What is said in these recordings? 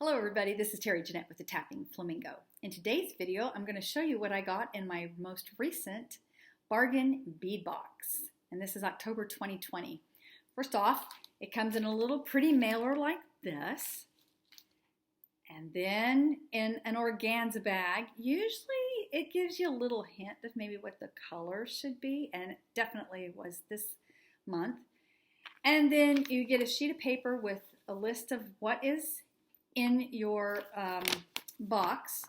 Hello everybody, this is Terry Jeanette with the Tapping Flamingo. In today's video, I'm going to show you what I got in my most recent bargain bead box. And this is October 2020. First off, it comes in a little pretty mailer like this. And then in an organza bag. Usually it gives you a little hint of maybe what the color should be, and it definitely was this month. And then you get a sheet of paper with a list of what is in your box,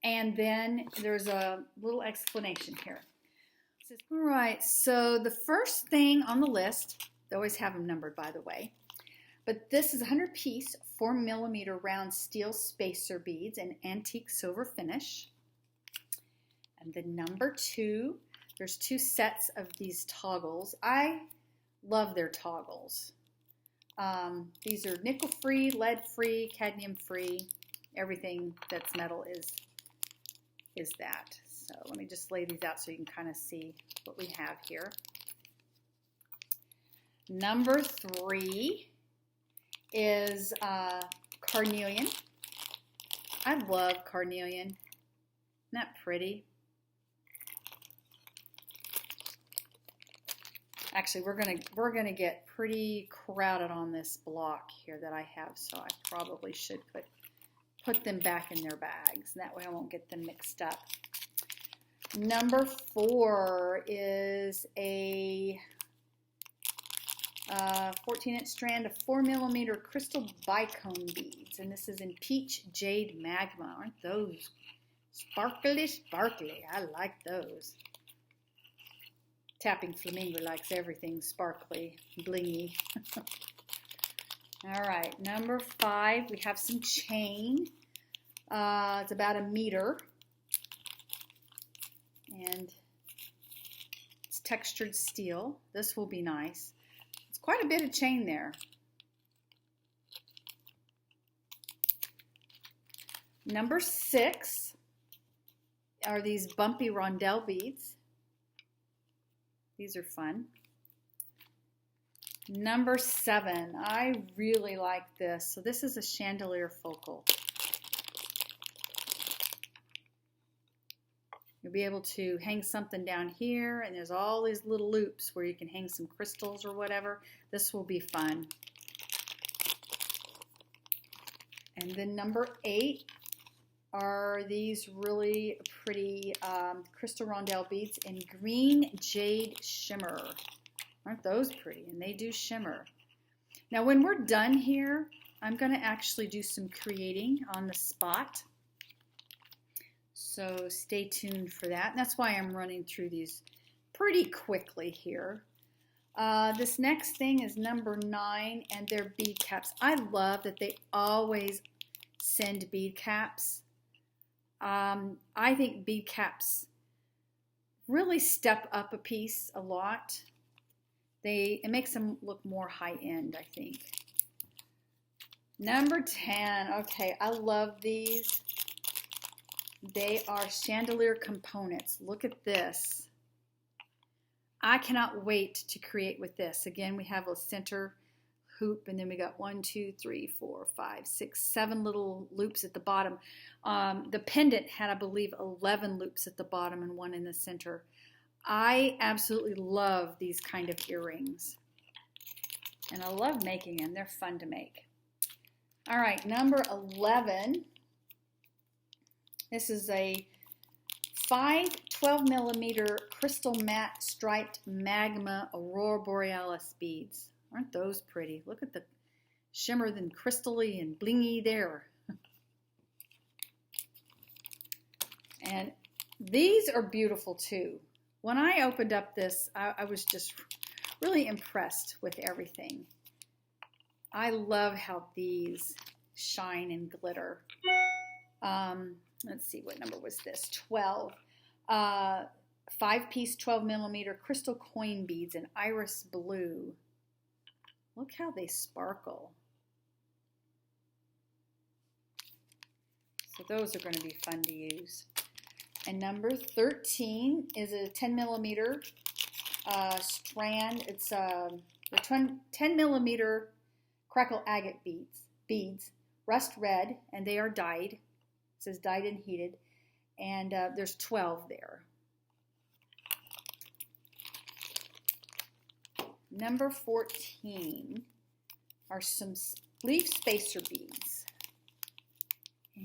and then there's a little explanation here. All right, so the first thing on the list, they always have them numbered by the way, but this is 100 piece 4mm round steel spacer beads in antique silver finish. And then number 2, there's 2 sets of these toggles. I love their toggles. These are nickel-free, lead-free, cadmium-free. Everything that's metal is that. So let me just lay these out so you can kind of see what we have here. Number 3 is carnelian. I love carnelian. Isn't that pretty? Actually, we're gonna get pretty crowded on this block here that I have, so I probably should put them back in their bags. That way I won't get them mixed up. Number 4 is a 14-inch strand of 4mm crystal bicone beads, and this is in peach jade magma. Aren't those sparkly, sparkly? I like those. Tapping Flamingo likes everything sparkly, blingy. All right, number 5, we have some chain. It's about 1 meter. And it's textured steel. This will be nice. It's quite a bit of chain there. Number 6 are these bumpy rondelle beads. These are fun. Number 7, I really like this. So this is a chandelier focal. You'll be able to hang something down here, and there's all these little loops where you can hang some crystals or whatever. This will be fun. And then number 8 are these really pretty crystal rondelle beads in green jade shimmer. Aren't those pretty? And they do shimmer. Now when we're done here, I'm going to actually do some creating on the spot. So stay tuned for that. And that's why I'm running through these pretty quickly here. This next thing is number 9, and they're bead caps. I love that they always send bead caps. I think bead caps really step up a piece a lot. It makes them look more high-end, I think. Number 10. Okay, I love these. They are chandelier components. Look at this. I cannot wait to create with this. Again, we have a center hoop, and then we got 1, 2, 3, 4, 5, 6, 7 little loops at the bottom. The pendant had, I believe, 11 loops at the bottom and 1 in the center. I absolutely love these kind of earrings, and I love making them. They're fun to make. All right, number 11. This is a 5 12mm crystal matte striped magma aurora borealis beads. Aren't those pretty? Look at the shimmer and crystally and blingy there. And these are beautiful too. When I opened up this, I was just really impressed with everything. I love how these shine and glitter. Let's see, what number was this? 12. 5-piece 12mm crystal coin beads in iris blue. Look how they sparkle. So those are going to be fun to use. And number 13 is a 10mm strand. It's a 10mm crackle agate beads rust red, and they are dyed. It says dyed and heated, and there's 12 there. Number 14 are some leaf spacer beads.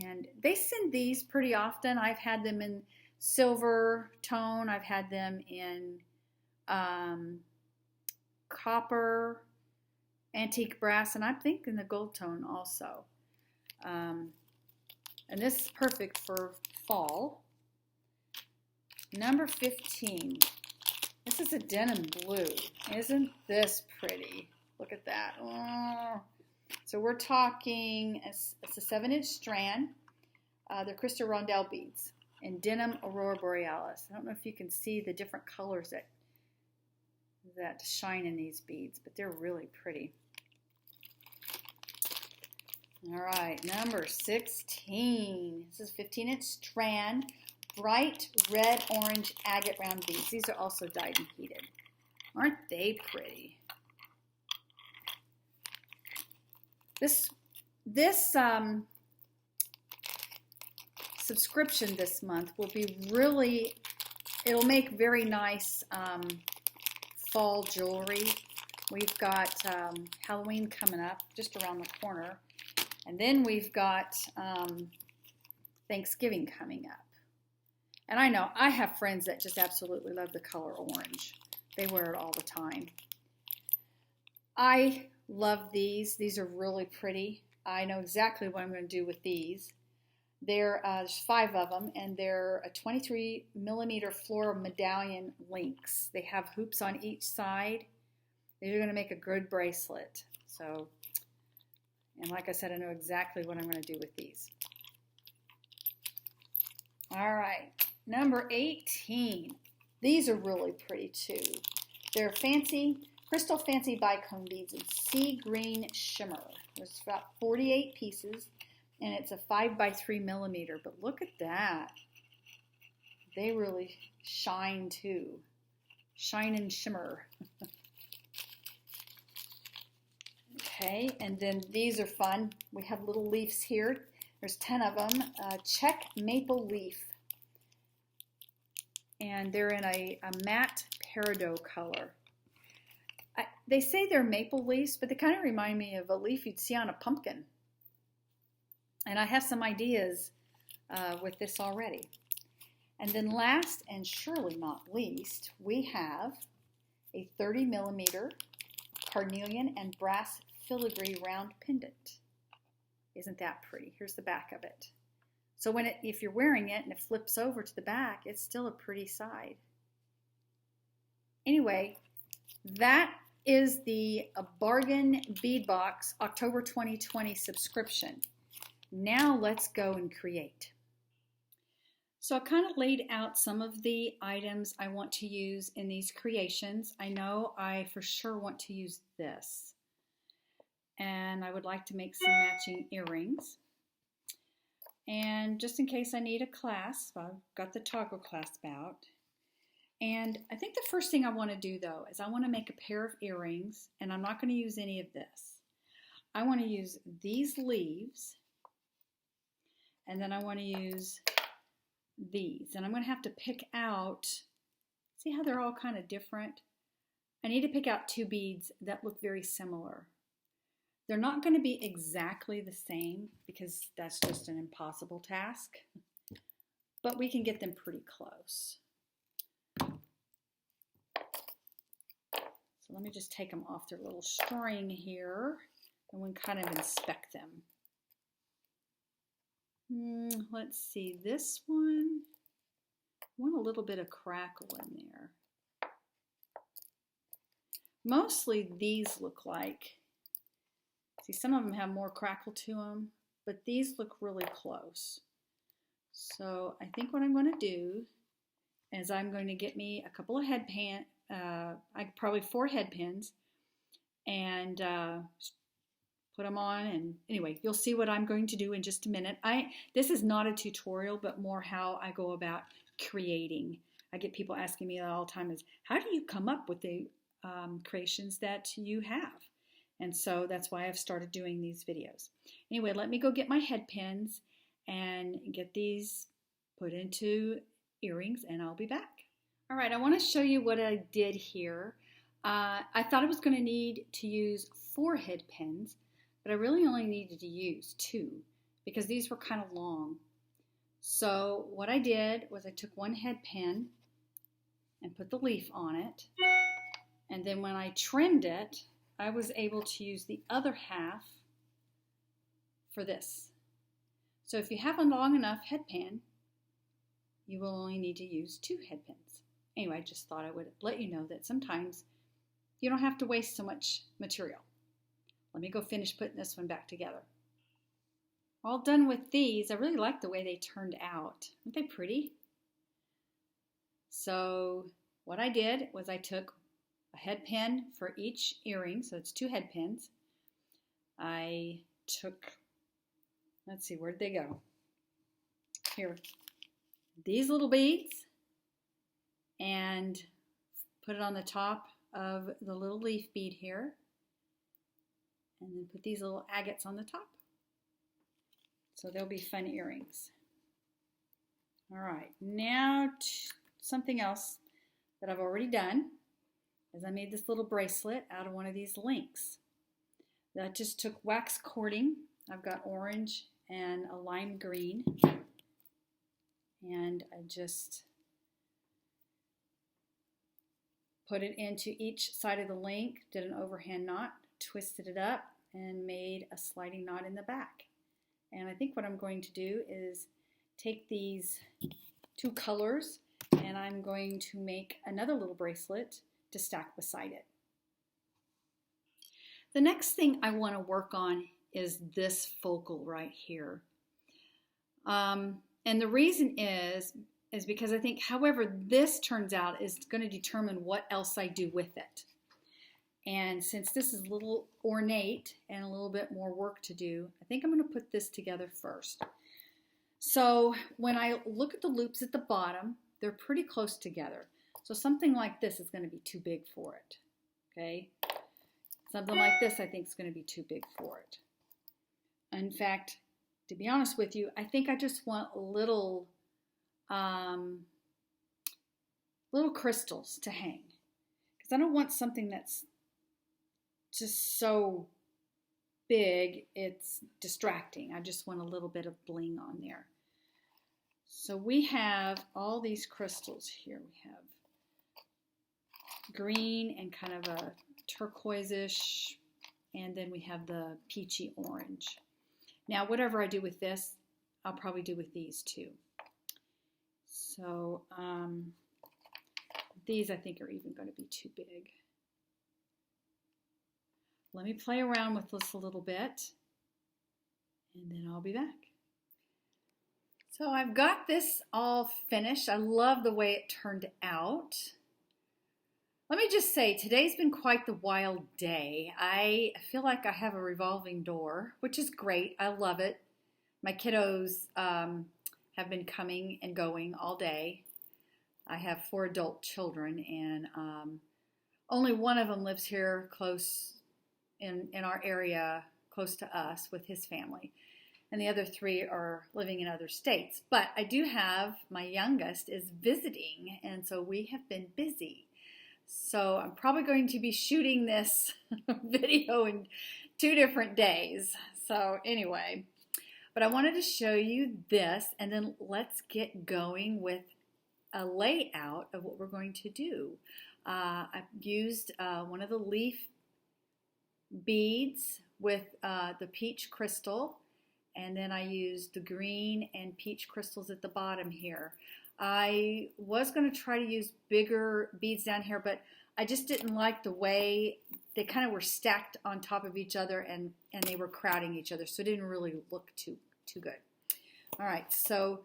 And they send these pretty often. I've had them in silver tone. I've had them in copper, antique brass, and I think in the gold tone also. And this is perfect for fall. Number 15. This is a denim blue. Isn't this pretty? Look at that. Oh. So we're talking, it's a 7-inch strand. They're crystal rondelle beads in denim aurora borealis. I don't know if you can see the different colors that shine in these beads, but they're really pretty. All right, number 16. This is 15-inch strand, bright red, orange, agate round beads. These are also dyed and heated. Aren't they pretty? This subscription this month will be really, it'll make very nice fall jewelry. We've got Halloween coming up just around the corner. And then we've got Thanksgiving coming up. And I know I have friends that just absolutely love the color orange. They wear it all the time. I love these. These are really pretty. I know exactly what I'm going to do with these. There's 5 of them, and they're a 23 millimeter floral medallion links. They have hoops on each side. They're going to make a good bracelet. So, and like I said, I know exactly what I'm going to do with these. All right, number 18. These are really pretty too. They're crystal fancy bicone beads in sea green shimmer. There's about 48 pieces, and it's a 5 by 3 millimeter. But look at that. They really shine too. Shine and shimmer. Okay, and then these are fun. We have little leaves here. There's 10 of them. Check maple leaf. And they're in a matte peridot color. They say they're maple leaves, but they kind of remind me of a leaf you'd see on a pumpkin. And I have some ideas with this already. And then last and surely not least, we have a 30 millimeter carnelian and brass filigree round pendant. Isn't that pretty? Here's the back of it. So if you're wearing it and it flips over to the back, it's still a pretty side. Anyway, that is the Bargain Bead Box October 2020 subscription. Now let's go and create. So I kind of laid out some of the items I want to use in these creations. I know I for sure want to use this. And I would like to make some matching earrings. And just in case I need a clasp, I've got the toggle clasp out. And I think the first thing I want to do though is I want to make a pair of earrings, and I'm not going to use any of this. I want to use these leaves, and then I want to use these. And I'm going to have to pick out, see how they're all kind of different? I need to pick out 2 beads that look very similar. They're not going to be exactly the same because that's just an impossible task, but we can get them pretty close. So let me just take them off their little string here and we can kind of inspect them. Let's see, this one, I want a little bit of crackle in there. Mostly these look like, see, some of them have more crackle to them, but these look really close. So I think what I'm going to do is I'm going to get me a couple of probably 4 head pins, and put them on. And anyway, you'll see what I'm going to do in just a minute. This is not a tutorial, but more how I go about creating. I get people asking me all the time is, how do you come up with the creations that you have? And so that's why I've started doing these videos. Anyway, let me go get my head pins and get these put into earrings, and I'll be back. All right, I want to show you what I did here. I thought I was going to need to use 4 head pins, but I really only needed to use 2 because these were kind of long. So what I did was I took 1 head pin and put the leaf on it, and then when I trimmed it, I was able to use the other half for this. So if you have a long enough head pin, you will only need to use 2 head pins. Anyway, I just thought I would let you know that sometimes you don't have to waste so much material. Let me go finish putting this one back together. All done with these. I really like the way they turned out. Aren't they pretty? So what I did was I took a head pin for each earring, so it's 2 head pins. I took, let's see, where'd they go? Here, these little beads, and put it on the top of the little leaf bead here, and then put these little agates on the top. So they'll be fun earrings. All right, now something else that I've already done is I made this little bracelet out of one of these links. That just took wax cording. I've got orange and a lime green. And I just put it into each side of the link, did an overhand knot, twisted it up, and made a sliding knot in the back. And I think what I'm going to do is take these 2 colors and I'm going to make another little bracelet to stack beside it. The next thing I want to work on is this focal right here. And the reason is because I think however this turns out is going to determine what else I do with it. And since this is a little ornate and a little bit more work to do, I think I'm going to put this together first. So when I look at the loops at the bottom, they're pretty close together. So something like this is going to be too big for it. Okay? Something like this I think is going to be too big for it. In fact, to be honest with you, I think I just want little crystals to hang. Because I don't want something that's just so big it's distracting. I just want a little bit of bling on there. So we have all these crystals here. We have green and kind of a turquoise-ish, and then we have the peachy orange. Now whatever I do with this, I'll probably do with these too. So these I think are even going to be too big. Let me play around with this a little bit, and then I'll be back. So I've got this all finished. I love the way it turned out. Let me just say, today's been quite the wild day. I feel like I have a revolving door, which is great. I love it. My kiddos have been coming and going all day. I have 4 adult children, and only one of them lives here close in our area, close to us with his family. And the other 3 are living in other states. But I do have, my youngest is visiting, and so we have been busy. So I'm probably going to be shooting this video in 2 different days. So anyway, but I wanted to show you this, and then let's get going with a layout of what we're going to do. I've used one of the leaf beads with the peach crystal, and then I used the green and peach crystals at the bottom here. I was going to try to use bigger beads down here, but I just didn't like the way they kind of were stacked on top of each other, and they were crowding each other, so it didn't really look too good. All right, so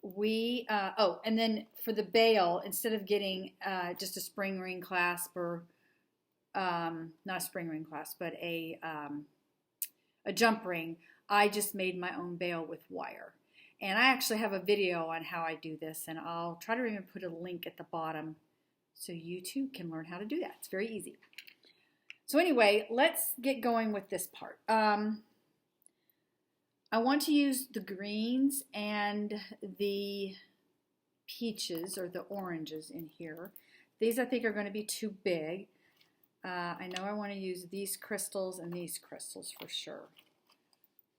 we, oh, and then for the bail, instead of getting just a spring ring clasp or, not a spring ring clasp, but a jump ring, I just made my own bail with wire. And I actually have a video on how I do this, and I'll try to even put a link at the bottom so you too can learn how to do that. It's very easy. So anyway, let's get going with this part. I want to use the greens and the peaches or the oranges in here. These I think are going to be too big. I know I want to use these crystals and these crystals for sure.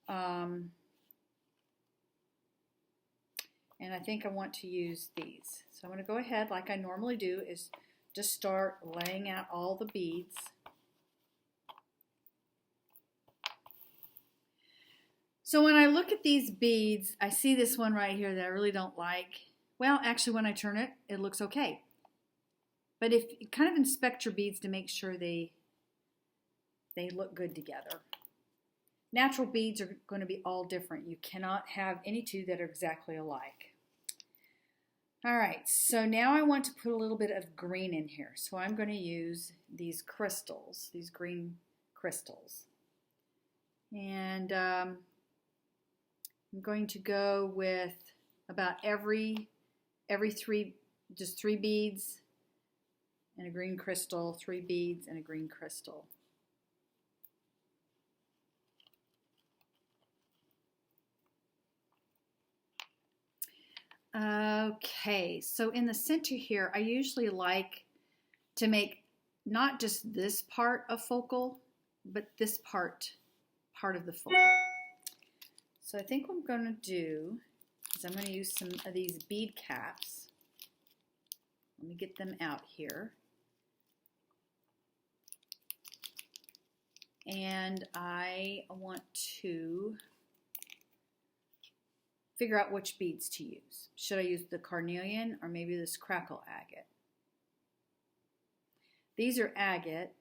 And I think I want to use these. So I'm going to go ahead like I normally do is just start laying out all the beads. So when I look at these beads, I see this one right here that I really don't like. Well, actually when I turn it, it looks okay. But if you kind of inspect your beads to make sure they look good together. Natural beads are going to be all different. You cannot have any two that are exactly alike. All right, so now I want to put a little bit of green in here. So I'm going to use these crystals, these green crystals. And I'm going to go with about every three, just 3 beads and a green crystal, 3 beads and a green crystal. Okay, so in the center here, I usually like to make not just this part a focal, but this part of the focal. So I think what I'm going to do is I'm going to use some of these bead caps. Let me get them out here. And I want to figure out which beads to use. Should I use the carnelian or maybe this crackle agate? These are agate,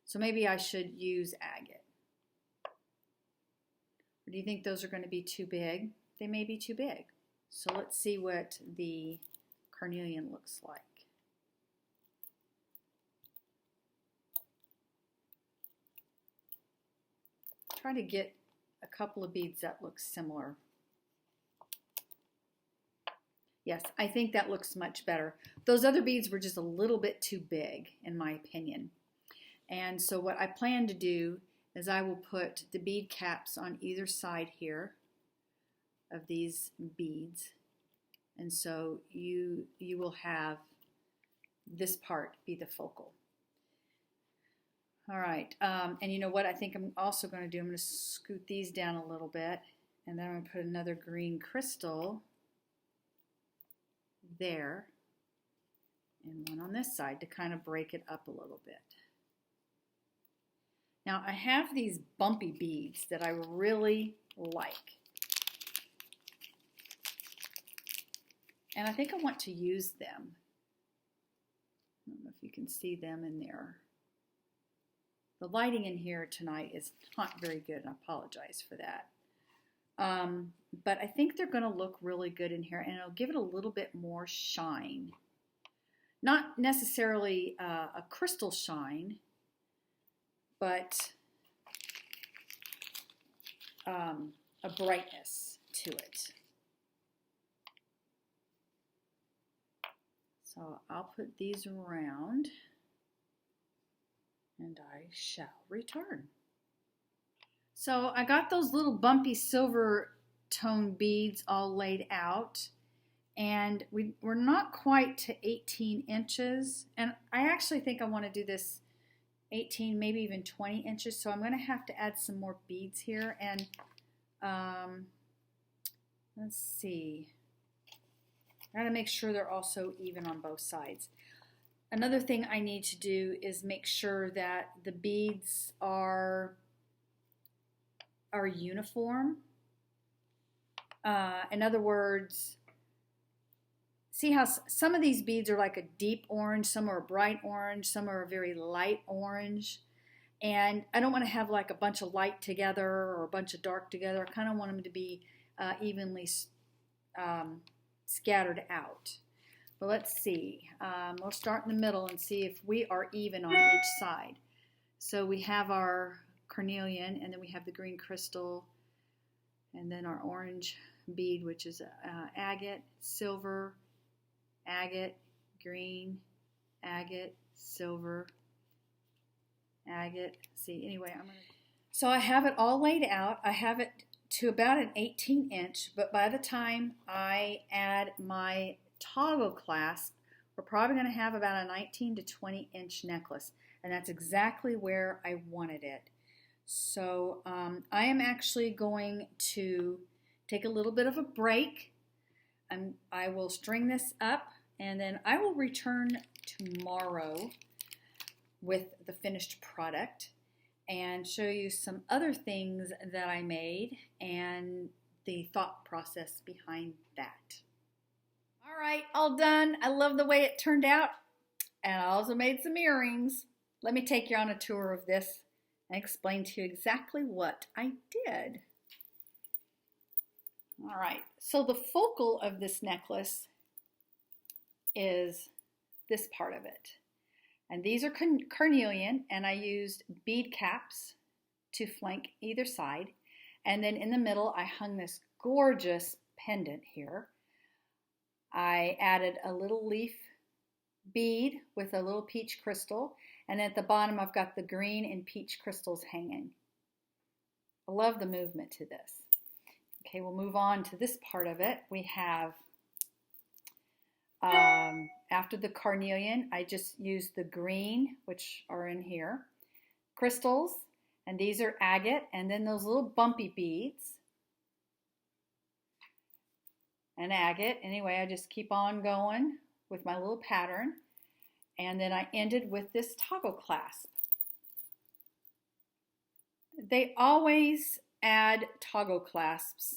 so maybe I should use agate. Or do you think those are going to be too big? They may be too big. So let's see what the carnelian looks like. Try to get a couple of beads that look similar. Yes, I think that looks much better. Those other beads were just a little bit too big, in my opinion. And so what I plan to do is I will put the bead caps on either side here of these beads. And so you will have this part be the focal. All right, and you know what I think I'm also going to do? I'm going to scoot these down a little bit, and then I'm going to put another green crystal there and one on this side to kind of break it up a little bit. Now I have these bumpy beads that I really like, and I think I want to use them. I don't know if you can see them in there. The lighting in here tonight is not very good, and I apologize for that. But I think they're going to look really good in here, and it'll give it a little bit more shine. Not necessarily a crystal shine, but a brightness to it. So I'll put these around, and I shall return. So I got those little bumpy silver tone beads all laid out, and we're not quite to 18 inches, and I actually think I want to do this 18, maybe even 20 inches, so I'm going to have to add some more beads here, and let's see, I got to make sure they're also even on both sides. Another thing I need to do is make sure that the beads are uniform. In other words, see how some of these beads are like a deep orange, some are a bright orange, some are a very light orange, and I don't want to have like a bunch of light together or a bunch of dark together. I kind of want them to be evenly scattered out. But let's see. We'll start in the middle and see if we are even on each side. So we have our carnelian, and then we have the green crystal, and then our orange bead, which is agate, silver, agate, green, agate, silver, agate. See, anyway, so I have it all laid out. I have it to about an 18 inch, but by the time I add my toggle clasp, we're probably going to have about a 19 to 20 inch necklace, and that's exactly where I wanted it. So I am actually going to take a little bit of a break, and I will string this up, and then I will return tomorrow with the finished product and show you some other things that I made and the thought process behind that. All right, all done. I love the way it turned out, and I also made some earrings. Let me take you on a tour of this and explain to you exactly what I did. All right, so the focal of this necklace is this part of it. And these are carnelian, and I used bead caps to flank either side. And then in the middle, I hung this gorgeous pendant here. I added a little leaf bead with a little peach crystal, and at the bottom I've got the green and peach crystals hanging. I love the movement to this. Okay, we'll move on to this part of it. We have, after the carnelian, I just used the green, which are in here, crystals, and these are agate, and then those little bumpy beads. And agate. Anyway, I just keep on going with my little pattern. And then I ended with this toggle clasp. They always add toggle clasps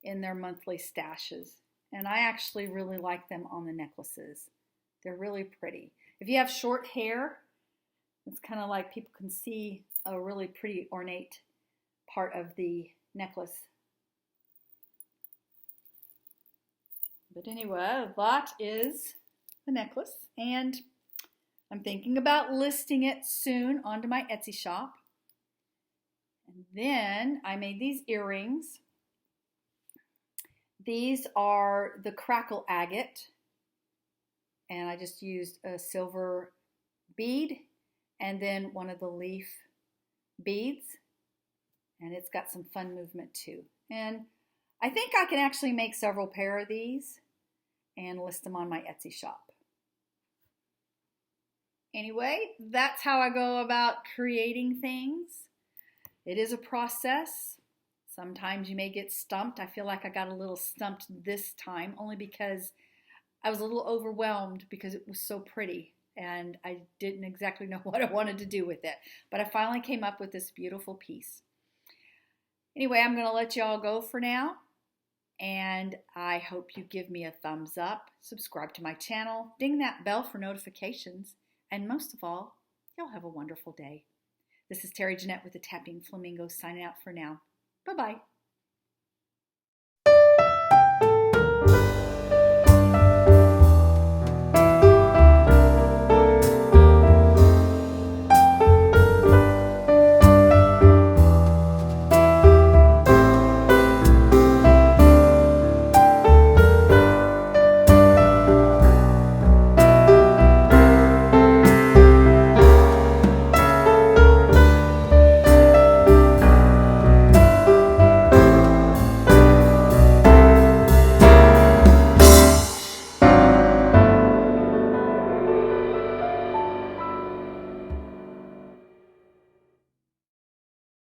in their monthly stashes. And I actually really like them on the necklaces. They're really pretty. If you have short hair, it's kind of like people can see a really pretty ornate part of the necklace. But anyway, that is the necklace, and I'm thinking about listing it soon onto my Etsy shop. And then I made these earrings. These are the crackle agate, and I just used a silver bead and then one of the leaf beads, and it's got some fun movement too. And I think I can actually make several pair of these and list them on my Etsy shop. Anyway, that's how I go about creating things. It is a process. Sometimes you may get stumped. I feel like I got a little stumped this time, only because I was a little overwhelmed because it was so pretty and I didn't exactly know what I wanted to do with it. But I finally came up with this beautiful piece. Anyway, I'm going to let you all go for now. And I hope you give me a thumbs up, subscribe to my channel, ding that bell for notifications, and most of all, you'll have a wonderful day. This is Terry Jeanette with the Tapping Flamingo signing out for now. Bye-bye.